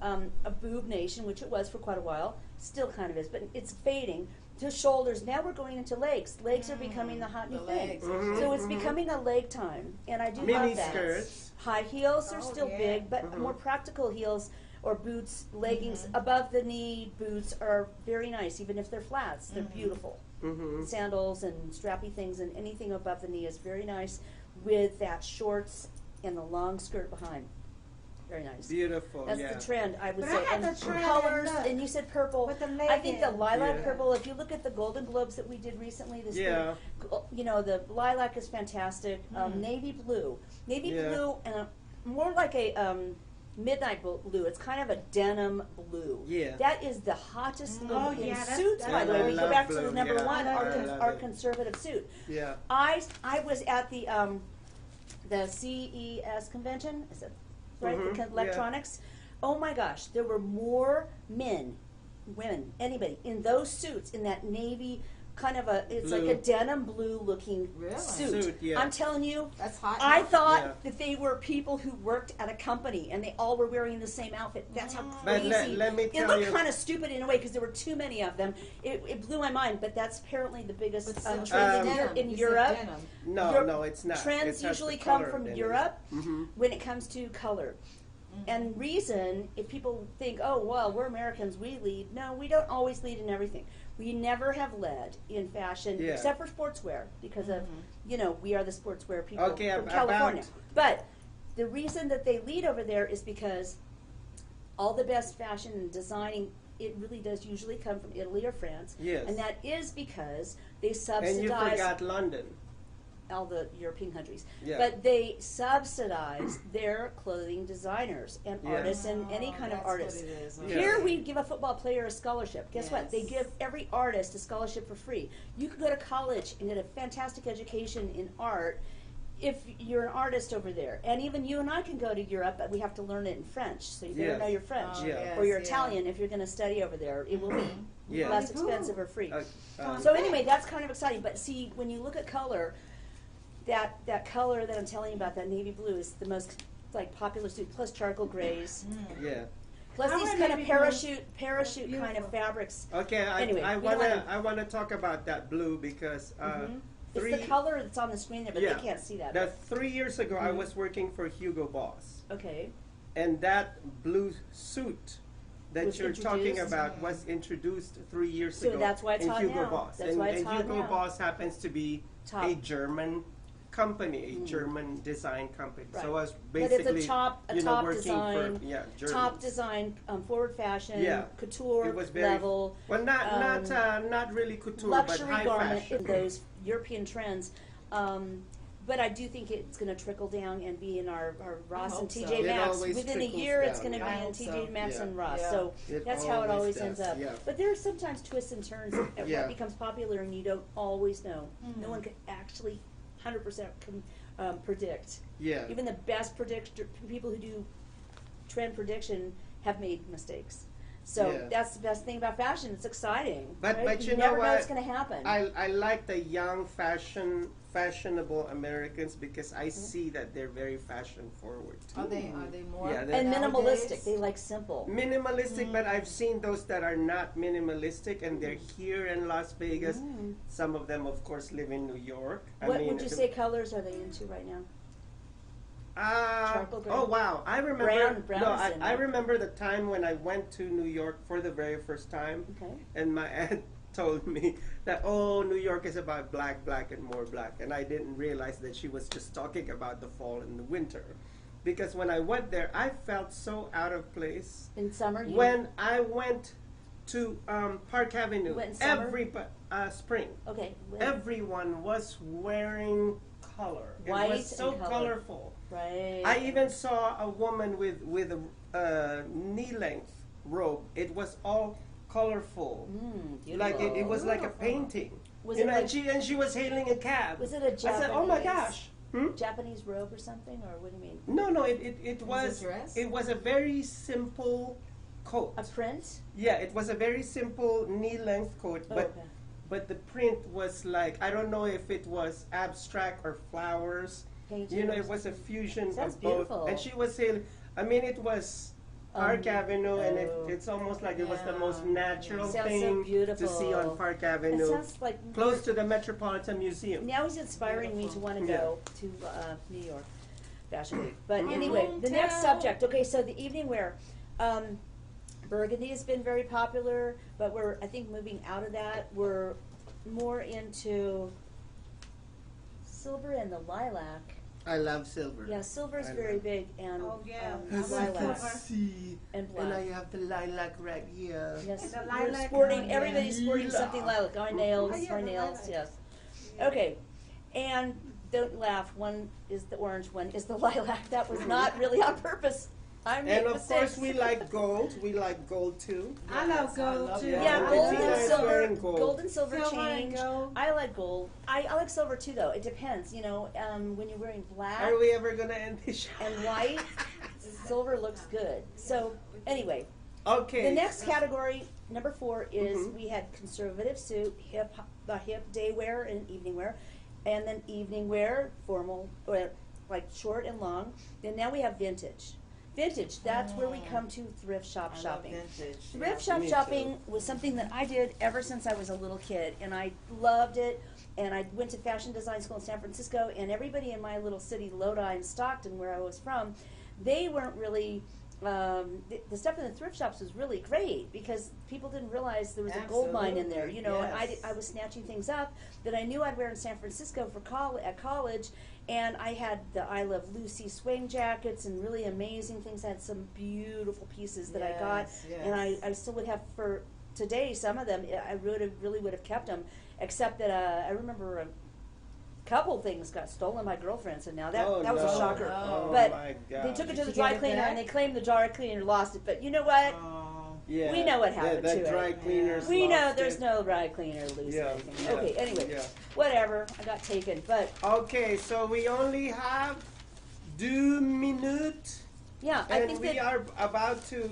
a boob nation, which it was for quite a while, still kind of is, but it's fading, to shoulders. Now we're going into legs. Legs are becoming the hot new The thing. legs. So it's becoming a leg time, and I do Mini love that. skirts. High heels are Oh, still yeah. big, but more practical heels or boots, leggings above the knee boots are very nice, even if they're flats. They're beautiful. Mm-hmm. Sandals and strappy things and anything above the knee is very nice with that shorts and the long skirt behind. Very nice. Beautiful. That's yeah. the trend, I would But say. I had and the trend colors, and look. and you said purple. With the I think the leggings. lilac Yeah. purple, if you look at the Golden Globes that we did recently, this Yeah. you know, the lilac is fantastic. Navy blue. Navy Yeah. blue and more like a midnight blue. It's kind of a denim blue. Yeah. That is the hottest look Oh, in yeah, that's- suits, by that's the way. I We go love back to blue, the number yeah. one, I love our it. conservative suit. Yeah. I was at the CES convention. Is it right? Mhm, The yeah. electronics. Oh my gosh, there were more men, women, anybody in those suits in that navy kind of a. It's like Blue. a denim blue looking Really? suit. Yeah. I'm telling you. That's hot. I thought Yeah. that they were people who worked at a company and they all were wearing the same outfit. That's how But crazy. let me it tell looked you- kind of stupid in a way because there were too many of them. It blew my mind, but that's apparently the biggest But still, trend denim. in You said Europe. denim. No, Your no, it's not. Trends It has usually the come color from in it. Europe Mhm. when it comes to color. And reason, if people think, oh, well, we're Americans, we lead. No, we don't always lead in everything. We never have led in fashion, Yeah. except for sportswear, because of, you know, we are the sportswear people Okay, from about- California. But the reason that they lead over there is because all the best fashion and designing, it really does usually come from Italy or France. Yes. And that is because they And you subsidize forgot London. all the European countries. Yeah. But they subsidize their clothing designers and Yeah. artists and any kind of That's artist. what it is. Yeah. Here we give a football player a scholarship. Guess what? They Yes. give every artist a scholarship for free. You can go to college and get a fantastic education in art if you're an artist over there. And even you and I can go to Europe, but we have to learn it in French. So you better Yes. know your French. Oh, Yeah. Or your yes, Italian if you're going to study over there. It will be Yeah. less expensive or free. So anyway, that's kind of exciting. But see, when you look at color, that color that I'm telling you about, that navy blue, is the most like popular suit. Plus charcoal grays, Yeah. plus I these wear kind of navy blue. parachute kind of Beautiful. fabrics. Okay, Anyway, I we don't wanna wanna- I wanna talk about that blue because It's the color that's on the screen there, but Yeah. they can't see that. Now, 3 years ago, I was working for Hugo Boss, Okay. and that blue suit that Was you're talking introduced? about was introduced 3 years So ago that's why it's in hot Hugo now. Boss. That's and why it's and hot Hugo now. Boss happens to be Top. a German company, a German design company. Right. So I was But basically, it's a top working design, for Germans. top design, forward fashion, Yeah. couture It was very level, well, not really couture, luxury but high garment fashion. in those European trends. But I do think it's going to trickle down and be in our Ross and hope so. TJ It Maxx. always Within a trickles year, it's down, going to yeah. be I in hope TJ so. Maxx Yeah. and Ross. Yeah. So It that's how it always does, ends up. yeah. But there are sometimes twists and turns at Yeah. what becomes popular, and you don't always know. Mm-hmm. No one can actually 100% predict. Yeah. Even the best people who do trend prediction have made mistakes. So Yeah. that's the best thing about fashion. It's exciting. But- right? but you know never know what? what's going to happen. I like the young fashionable Americans because I see that they're very fashion forward too. Are they more? Yeah, and nowadays? minimalistic. They like simple. Minimalistic, but I've seen those that are not minimalistic, and they're here in Las Vegas. Some of them, of course, live in New York. What would you say colors are they into right now? Charcoal gray? Oh wow! I remember. Brown no, is in I there. remember the time when I went to New York for the very first time, Okay. and my aunt told me that New York is about black, black, and more black, and I didn't realize that she was just talking about the fall and the winter, because when I went there, I felt so out of place. In summer, When I went to Park Avenue. Went in summer? Spring. Okay. when- Everyone was wearing color. White it was so and color. colorful. Right. I even saw a woman with a knee-length robe. It was all colorful. Like it was like a painting. Was you it know, like- and she was hailing a cab. Was it a I said, "Oh my Japanese- gosh." Japanese robe or something, or what do you mean? No, it Was was it dress? it was a very simple coat. A print? Yeah, it was a very simple knee-length coat, Oh, but okay. but the print was like, I don't know if it was abstract or flowers. Painting You know, or it was a fusion Sounds of both. beautiful. And she was saying, I mean, it was Park Avenue, and oh. it's almost like it was the most Yeah. natural Sounds so thing beautiful. to see on Park It Avenue, sounds like close to the Metropolitan Museum. Now he's inspiring me to want to Yeah. go to New York Fashion Week. But anyway, the next Hometown. subject. Okay, so the evening wear. Burgundy has been very popular, but we're, I think, moving out of that. We're more into silver and the lilac. I love silver. Yeah, silver is I very love- big, and Oh, yeah. As you lilac can Silver. see, and and I black. have the lilac right here. Yes, And the we're lilac sporting. one, Everybody's yeah. sporting something lilac. Our nails, Oh, yeah, our the nails. lilac. Yes. Okay, and don't laugh. One is the orange. One is the lilac. That was not really on purpose. I And made of mistakes. course, we like gold. We like gold too. I love Yes, I gold love too. that. Yeah, Yeah, gold Bettina and is silver. wearing gold. Gold and silver Silver and change. gold. I like gold. I like silver too, though. It depends. You know, when you're wearing black Are we ever gonna end this show? and white, silver looks good. So anyway, Okay. the next category, number 4, is Mhm. we had conservative suit, hip day wear and evening wear, and then evening wear, formal, or like short and long. And now we have vintage. Vintage, that's where we come to thrift shop I love shopping. vintage. Thrift yeah. shop Me shopping was something that I did ever since I was a little kid, and I loved it. And I went to fashion design school in San Francisco, and everybody in my little city, Lodi and Stockton, where I was from, they weren't really. The stuff in the thrift shops was really great because people didn't realize there was a gold mine in there, you know. Absolutely, And I was snatching things up that I knew I'd wear in San Francisco for at college, and I had the I Love Lucy swing jackets and really amazing things. I had some beautiful pieces that I got, Yes, and yes. I still would have for today. Some of them I really would have kept them, except that I remember a couple things got stolen by girlfriends, and now that Oh, was a no. shocker. Oh, But my God. they took it to Did the you dry get it cleaner, back? and they claimed the dry cleaner lost it. But you know what? Oh. Yeah. we know what happened the to it. dry cleaners. We know lost there's it. no dry cleaner loose Yeah, anything. yeah, Okay, anyway, yeah. whatever. I got taken, but Okay, so we only have 2 minutes, yeah, I and think we that. are about to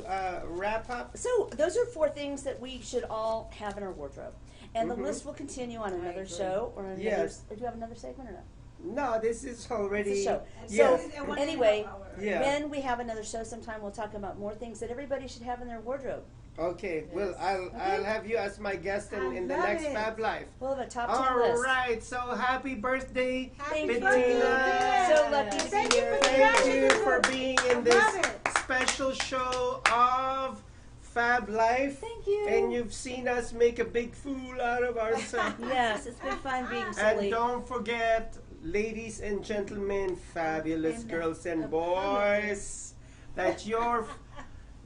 wrap up. So those are 4 things that we should all have in our wardrobe, and Mhm. the list will continue on another agree. show or another. Yes. Or do you have another segment or no? No, this is already. It's a show. Yes. So anyway, Yeah. when we have another show sometime, we'll talk about more things that everybody should have in their wardrobe. Okay, well, I'll have you as my guest in the love next it. Fab Life. We'll have a top 10 All list. right, so happy birthday, Happy Thank birthday. Bettina. So lucky to Thank be you here. for Thank you Congratulations. for being I in this love it. special show of Fab Life. Thank you. And you've seen us make a big fool out of ourselves. Yes, it's been fun being And silly. don't forget, ladies and gentlemen, fabulous And girls and the boys, that your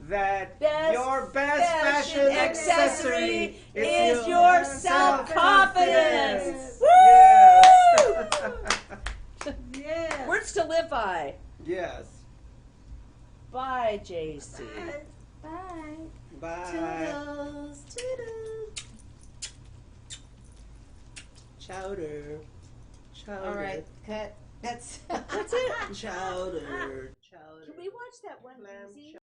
best fashion fashion accessory accessory is your self-confidence. Yes. Yeah. Words to live by. Yes. Bye, JC. Bye. Bye. Toodles, toodles. Chowder. Chowder. All right, cut. That's That's it. Chowder. Chowder. Can we watch that one Lamb easy?